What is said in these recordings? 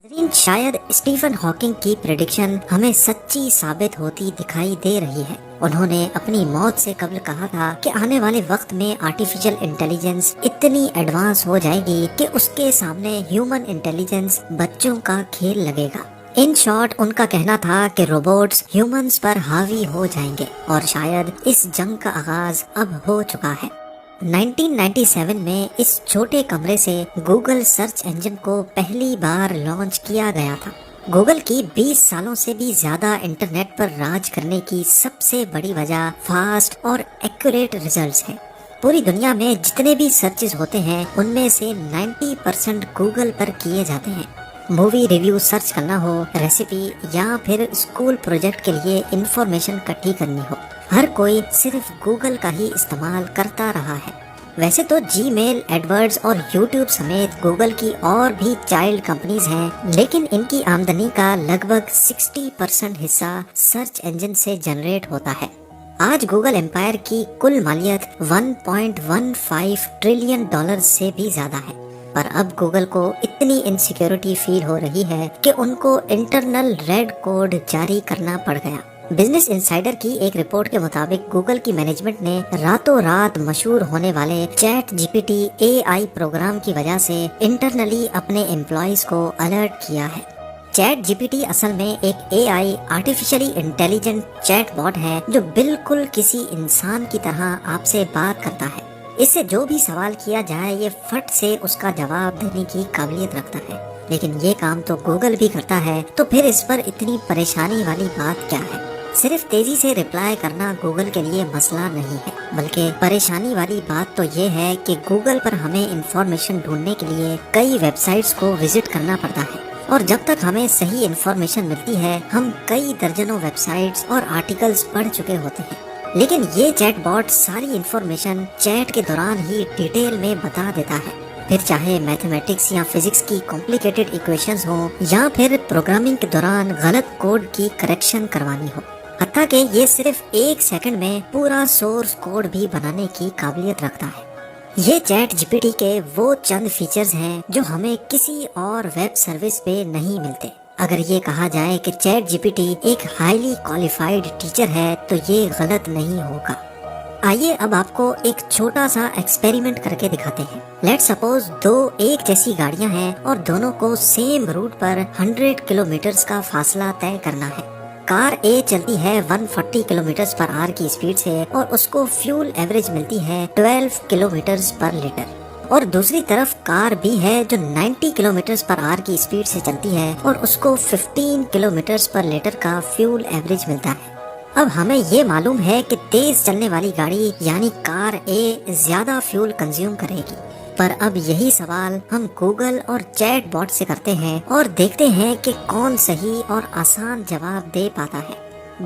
شاید Stephen Hawking کی prediction ہمیں سچی ثابت ہوتی دکھائی دے رہی ہے۔ انہوں نے اپنی موت سے قبل کہا تھا کہ آنے والے وقت میں آرٹیفیشل انٹیلیجنس اتنی ایڈوانس ہو جائے گی کہ اس کے سامنے ہیومن انٹیلیجنس بچوں کا کھیل لگے گا۔ ان شارٹ ان کا کہنا تھا کہ روبوٹس ہیومنز پر حاوی ہو جائیں گے اور شاید اس جنگ کا آغاز اب ہو چکا ہے۔ 1997 میں اس چھوٹے کمرے سے گوگل سرچ انجن کو پہلی بار لانچ کیا گیا تھا۔ گوگل کی 20 سالوں سے بھی زیادہ انٹرنیٹ پر راج کرنے کی سب سے بڑی وجہ فاسٹ اور ایکوریٹ ریزلٹس ہے۔ پوری دنیا میں جتنے بھی سرچز ہوتے ہیں ان میں سے 90% گوگل پر کیے جاتے ہیں۔ مووی ریویو سرچ کرنا ہو، ریسیپی یا پھر اسکول پروجیکٹ کے لیے انفارمیشن اکٹھی کرنی ہو، ہر کوئی صرف گوگل کا ہی استعمال کرتا رہا ہے۔ ویسے تو جی میل، ایڈورڈز اور یوٹیوب سمیت گوگل کی اور بھی چائلڈ کمپنیز ہیں، لیکن ان کی آمدنی کا لگ بھگ 60% حصہ سرچ انجن سے جنریٹ ہوتا ہے۔ آج گوگل امپائر کی کل مالیت $1.15 ٹریلین سے بھی زیادہ ہے، پر اب گوگل کو اتنی انسیکیورٹی فیل ہو رہی ہے کہ ان کو انٹرنل ریڈ کوڈ جاری کرنا پڑ گیا۔ بزنس انسائیڈر کی ایک رپورٹ کے مطابق گوگل کی مینجمنٹ نے راتوں رات مشہور ہونے والے چیٹ جی پی ٹی AI پروگرام کی وجہ سے انٹرنلی اپنے امپلائیز کو الرٹ کیا ہے۔ چیٹ جی پی ٹی اصل میں ایک AI آرٹیفیشلی انٹیلیجنٹ چیٹ باٹ ہے جو بالکل کسی انسان کی طرح آپ سے بات کرتا ہے۔ اس سے جو بھی سوال کیا جائے یہ فٹ سے اس کا جواب دینے کی قابلیت رکھتا ہے، لیکن یہ کام تو گوگل بھی کرتا ہے، تو پھر اس پر اتنی پریشانی والی بات کیا ہے؟ صرف تیزی سے رپلائی کرنا گوگل کے لیے مسئلہ نہیں ہے، بلکہ پریشانی والی بات تو یہ ہے کہ گوگل پر ہمیں انفارمیشن ڈھونڈنے کے لیے کئی ویب سائٹس کو وزٹ کرنا پڑتا ہے، اور جب تک ہمیں صحیح انفارمیشن ملتی ہے ہم کئی درجنوں ویب سائٹس اور آرٹیکلز پڑھ چکے ہوتے ہیں۔ لیکن یہ چیٹ باٹ ساری انفارمیشن چیٹ کے دوران ہی ڈیٹیل میں بتا دیتا ہے، پھر چاہے میتھمیٹکس یا فزکس کی کمپلیکیٹڈ ایکویشنز ہوں یا پھر پروگرامنگ کے دوران غلط کوڈ کی کریکشن کروانی ہو، حتیٰ کہ یہ صرف 1 سیکنڈ میں پورا سورس کوڈ بھی بنانے کی قابلیت رکھتا ہے۔ یہ چیٹ جی پی ٹی کے وہ چند فیچرز ہیں جو ہمیں کسی اور ویب سروس پہ نہیں ملتے۔ اگر یہ کہا جائے کہ چیٹ جی پی ٹی ایک ہائیلی کوالیفائڈ ٹیچر ہے تو یہ غلط نہیں ہوگا۔ آئیے اب آپ کو ایک چھوٹا سا ایکسپیریمنٹ کر کے دکھاتے ہیں۔ لیٹ سپوز 2 ایک جیسی گاڑیاں ہیں اور دونوں کو سیم روٹ پر 100 کلومیٹرز کا فاصلہ طے کرنا ہے۔ کار A چلتی ہے 140 km/h کی اسپیڈ سے اور اس کو فیول ایوریج ملتی ہے 12 km/لیٹر، اور دوسری طرف کار B ہے جو 90 km/h کی اسپیڈ سے چلتی ہے اور اس کو 15 km/لیٹر کا فیول ایوریج ملتا ہے۔ اب ہمیں یہ معلوم ہے کہ تیز چلنے والی گاڑی یعنی کار A زیادہ فیول کنزیوم کرے گی، پر اب یہی سوال ہم گوگل اور چیٹ باٹ سے کرتے ہیں اور دیکھتے ہیں کہ کون صحیح اور آسان جواب دے پاتا ہے۔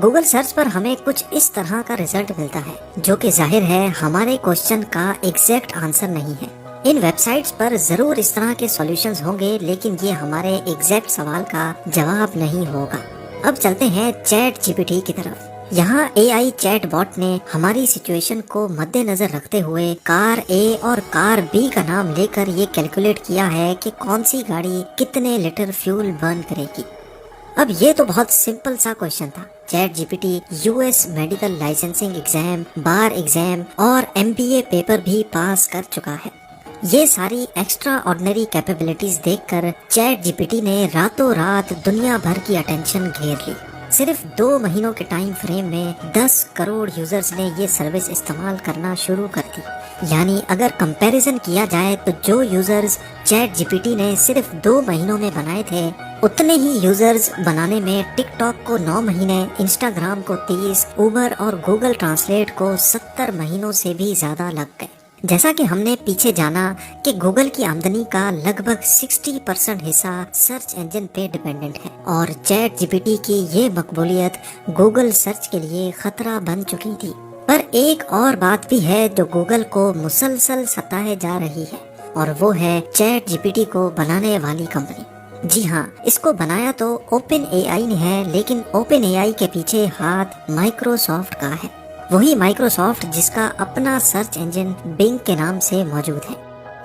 گوگل سرچ پر ہمیں کچھ اس طرح کا رزلٹ ملتا ہے جو کہ ظاہر ہے ہمارے کوشچن کا ایگزیکٹ آنسر نہیں ہے۔ ان ویب سائٹس پر ضرور اس طرح کے سولوشنز ہوں گے، لیکن یہ ہمارے ایگزیکٹ سوال کا جواب نہیں ہوگا۔ اب چلتے ہیں چیٹ جی پی ٹی کی طرف۔ یہاں AI چیٹ باٹ نے ہماری سچویشن کو مد نظر رکھتے ہوئے کار A اور کار B کا نام لے کر یہ کیلکولیٹ کیا ہے کہ کون سی گاڑی کتنے لیٹر فیول برن کرے گی۔ اب یہ تو بہت سمپل سا کوشچن تھا۔ Chat G P T US medical licensing exam, bar exam اور MBA پیپر بھی پاس کر چکا ہے۔ یہ ساری ایکسٹرا آرڈنری کیپیبلٹیز دیکھ کر چیٹ جی پی ٹی نے راتوں رات دنیا بھر کی اٹینشن گھیر لی۔ صرف 2 مہینوں کے ٹائم فریم میں 10 کروڑ یوزرز نے یہ سروس استعمال کرنا شروع کر دی۔ یعنی اگر کمپیریزن کیا جائے تو جو یوزرز چیٹ جی پی ٹی نے صرف 2 مہینوں میں بنائے تھے اتنے ہی یوزرز بنانے میں ٹک ٹاک کو 9 مہینے، انسٹاگرام کو 30، اوبر اور گوگل ٹرانسلیٹ کو 70 مہینوں سے بھی زیادہ لگ گئے۔ جیسا کہ ہم نے پیچھے جانا کہ گوگل کی آمدنی کا لگ بھگ 60% حصہ سرچ انجن پہ ڈیپینڈنٹ ہے، اور چیٹ جی پی ٹی کی یہ مقبولیت گوگل سرچ کے لیے خطرہ بن چکی تھی۔ پر ایک اور بات بھی ہے جو گوگل کو مسلسل ستائے جا رہی ہے، اور وہ ہے چیٹ جی پی ٹی کو بنانے والی کمپنی۔ جی ہاں، اس کو بنایا تو اوپن AI نے ہے، لیکن اوپن AI کے پیچھے ہاتھ مائکروسافٹ کا ہے، وہی مائکروسافٹ جس کا اپنا سرچ انجن بنگ کے نام سے موجود ہے۔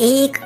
$1